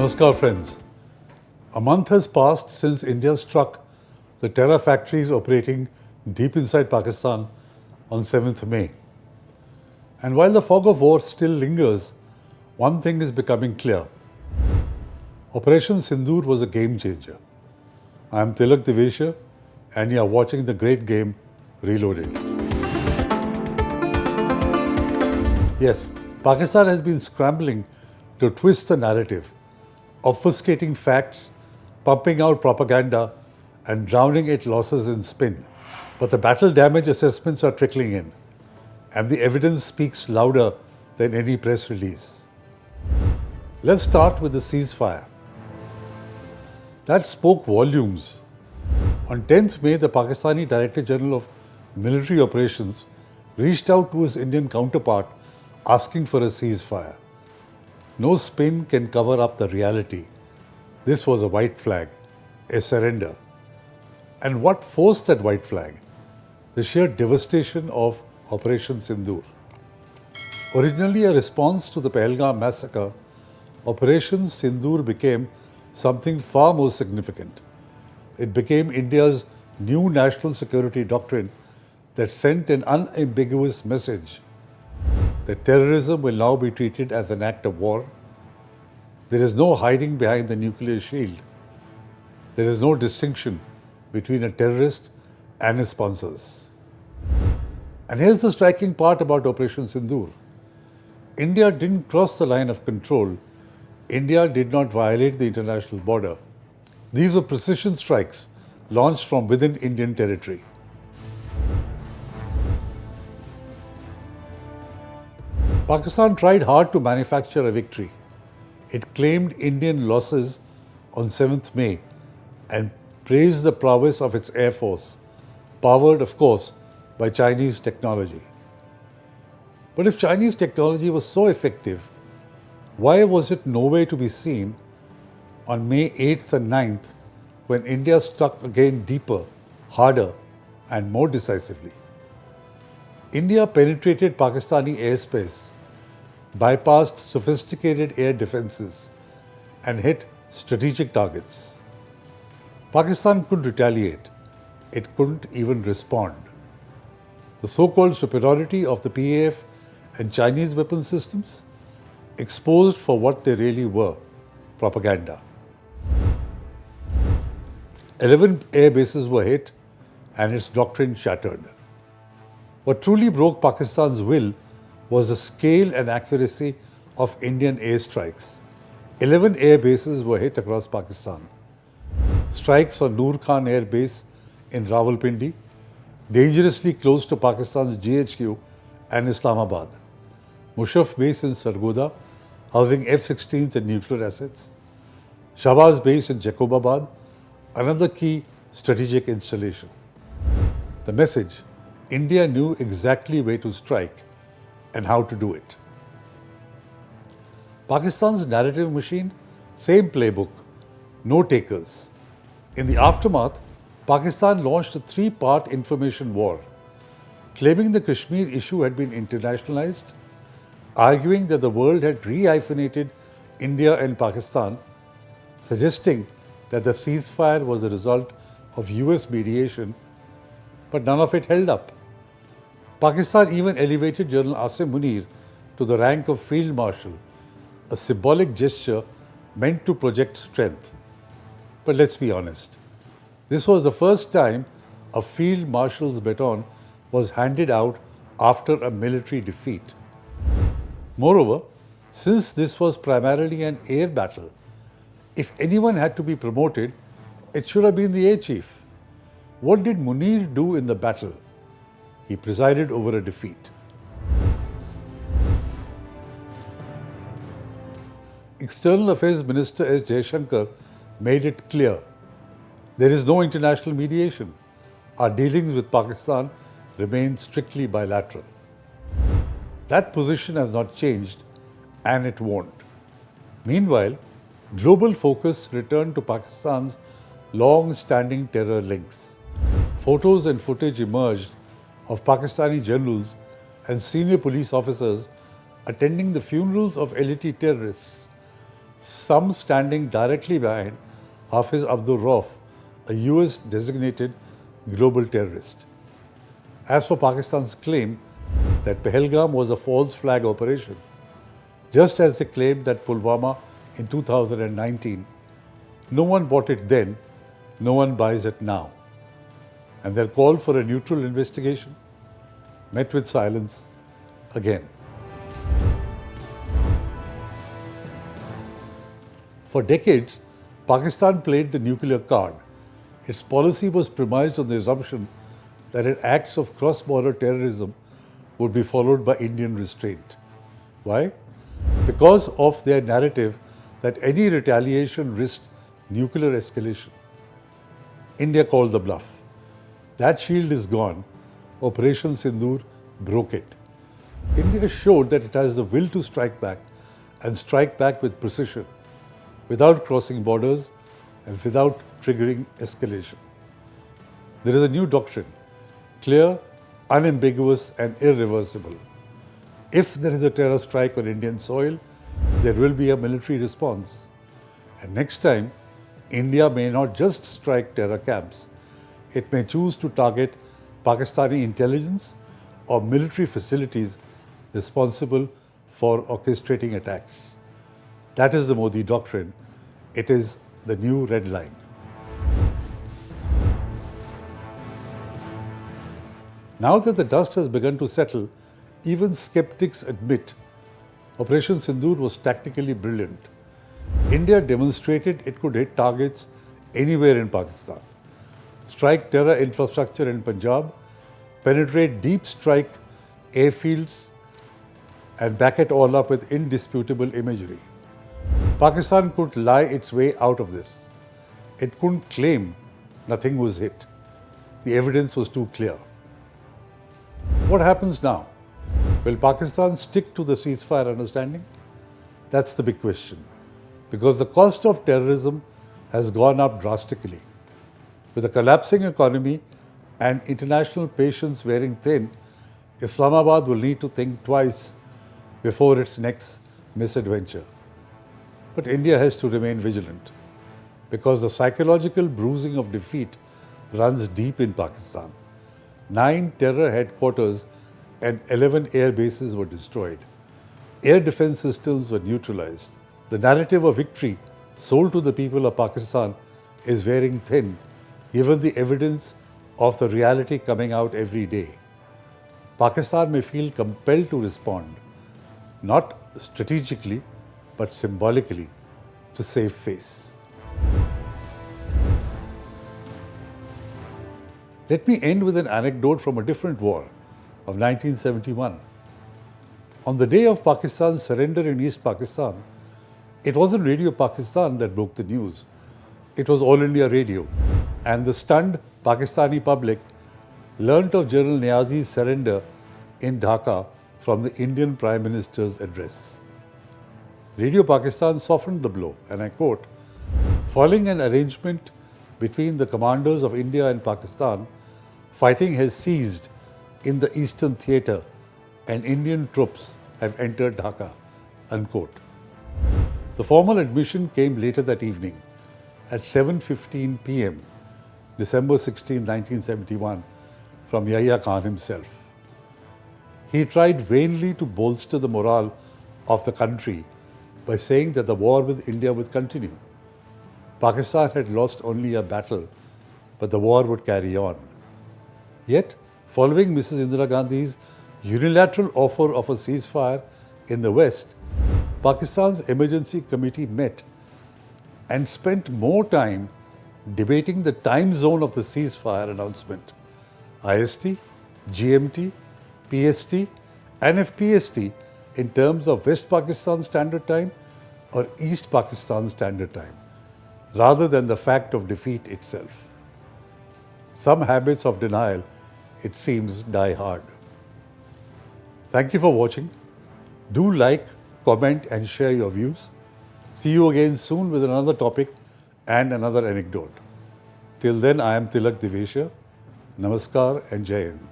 Namaskar friends. A month has passed since India struck the terror factories operating deep inside Pakistan on 7th May. And while the fog of war still lingers, one thing is becoming clear. Operation Sindoor was a game changer. I am Tilak Devasher and you are watching the great game Reloaded. Yes, Pakistan has been scrambling to twist the narrative, obfuscating facts, pumping out propaganda and drowning its losses in spin. But the battle damage assessments are trickling in and the evidence speaks louder than any press release. Let's start with the ceasefire. That spoke volumes. On 10th May, the Pakistani Director General of Military Operations reached out to his Indian counterpart asking for a ceasefire. No spin can cover up the reality. This was a white flag, a surrender. And what forced that white flag? The sheer devastation of Operationsindoor. Originally a response to the Pahalgam massacre, Operationsindoor became something far more significant. It became India's new national security doctrine that sent an unambiguous message that terrorism will now be treated as an act of war. There is no hiding behind the nuclear shield. There is no distinction between a terrorist and his sponsors. And here's the striking part about Operationsindoor. India didn't cross the line of control. India did not violate the international border. These were precision strikes launched from within Indian territory. Pakistan tried hard to manufacture a victory. It claimed Indian losses on 7th May and praised the prowess of its air force, powered, of course, by Chinese technology. But if Chinese technology was so effective, why was it nowhere to be seen on May 8th and 9th when India struck again deeper, harder and more decisively? India penetrated Pakistani airspace, bypassed sophisticated air defenses and hit strategic targets. Pakistan couldn't retaliate. It couldn't even respond. The so-called superiority of the PAF and Chinese weapon systems exposed for what they really were, propaganda. 11 air bases were hit and its doctrine shattered. What truly broke Pakistan's will was the scale and accuracy of Indian airstrikes. 11 air bases were hit across Pakistan. Strikes on Noor Khan Air Base in Rawalpindi, dangerously close to Pakistan's GHQ and Islamabad. Musharraf Base in Sargodha, housing F-16s and nuclear assets. Shahbaz Base in Jacobabad, another key strategic installation. The message: India knew exactly where to strike and how to do it. Pakistan's narrative machine, same playbook, no takers. In the aftermath, Pakistan launched a three-part information war, claiming the Kashmir issue had been internationalized, arguing that the world had re-hyphenated India and Pakistan, suggesting that the ceasefire was a result of US mediation, but none of it held up. Pakistan even elevated General Asim Munir to the rank of Field Marshal, a symbolic gesture meant to project strength. But let's be honest, this was the first time a Field Marshal's baton was handed out after a military defeat. Moreover, since this was primarily an air battle, if anyone had to be promoted, it should have been the air chief. What did Munir do in the battle? He presided over a defeat. External Affairs Minister S. Jaishankar made it clear, there is no international mediation. Our dealings with Pakistan remain strictly bilateral. That position has not changed and it won't. Meanwhile, global focus returned to Pakistan's long-standing terror links. Photos and footage emerged of Pakistani generals and senior police officers attending the funerals of elite terrorists, some standing directly behind Hafiz Abdul Rauf, a US designated global terrorist. As for Pakistan's claim that Pahalgam was a false flag operation, just as they claimed that Pulwama in 2019, no one bought it then, no one buys it now. And their call for a neutral investigation met with silence again. For decades, Pakistan played the nuclear card. Its policy was premised on the assumption that its acts of cross-border terrorism would be followed by Indian restraint. Why? Because of their narrative that any retaliation risked nuclear escalation. India called the bluff. That shield is gone. Operationsindoor broke it. India showed that it has the will to strike back and strike back with precision, without crossing borders and without triggering escalation. There is a new doctrine, clear, unambiguous and irreversible. If there is a terror strike on Indian soil, there will be a military response. And next time, India may not just strike terror camps. It may choose to target Pakistani intelligence or military facilities responsible for orchestrating attacks. That is the Modi doctrine. It is the new red line. Now that the dust has begun to settle, even skeptics admit Operation Sindoor was tactically brilliant. India demonstrated it could hit targets anywhere in Pakistan, strike terror infrastructure in Punjab, penetrate deep strike airfields, and back it all up with indisputable imagery. Pakistan couldn't lie its way out of this. It couldn't claim nothing was hit. The evidence was too clear. What happens now? Will Pakistan stick to the ceasefire understanding? That's the big question. Because the cost of terrorism has gone up drastically. With a collapsing economy and international patience wearing thin, Islamabad will need to think twice before its next misadventure. But India has to remain vigilant because the psychological bruising of defeat runs deep in Pakistan. 9 terror headquarters and 11 air bases were destroyed. Air defense systems were neutralized. The narrative of victory sold to the people of Pakistan is wearing thin, given the evidence of the reality coming out every day. Pakistan may feel compelled to respond, not strategically, but symbolically, to save face. Let me end with an anecdote from a different war of 1971. On the day of Pakistan's surrender in East Pakistan, it wasn't Radio Pakistan that broke the news. It was All India Radio. And the stunned Pakistani public learnt of General Niazi's surrender in Dhaka from the Indian Prime Minister's address. Radio Pakistan softened the blow, and I quote, "Following an arrangement between the commanders of India and Pakistan, fighting has ceased in the Eastern Theatre and Indian troops have entered Dhaka," unquote. The formal admission came later that evening at 7:15 p.m., December 16, 1971, from Yahya Khan himself. He tried vainly to bolster the morale of the country by saying that the war with India would continue. Pakistan had lost only a battle, but the war would carry on. Yet, following Mrs. Indira Gandhi's unilateral offer of a ceasefire in the West, Pakistan's emergency committee met and spent more time debating the time zone of the ceasefire announcement, IST, GMT, PST, and FPST in terms of West Pakistan Standard Time or East Pakistan Standard Time, rather than the fact of defeat itself. Some habits of denial, it seems, die hard. Thank you for watching. Do like, comment and share your views. See you again soon with another topic and another anecdote. Till then, I am Tilak Devasher. Namaskar and Jai Hind.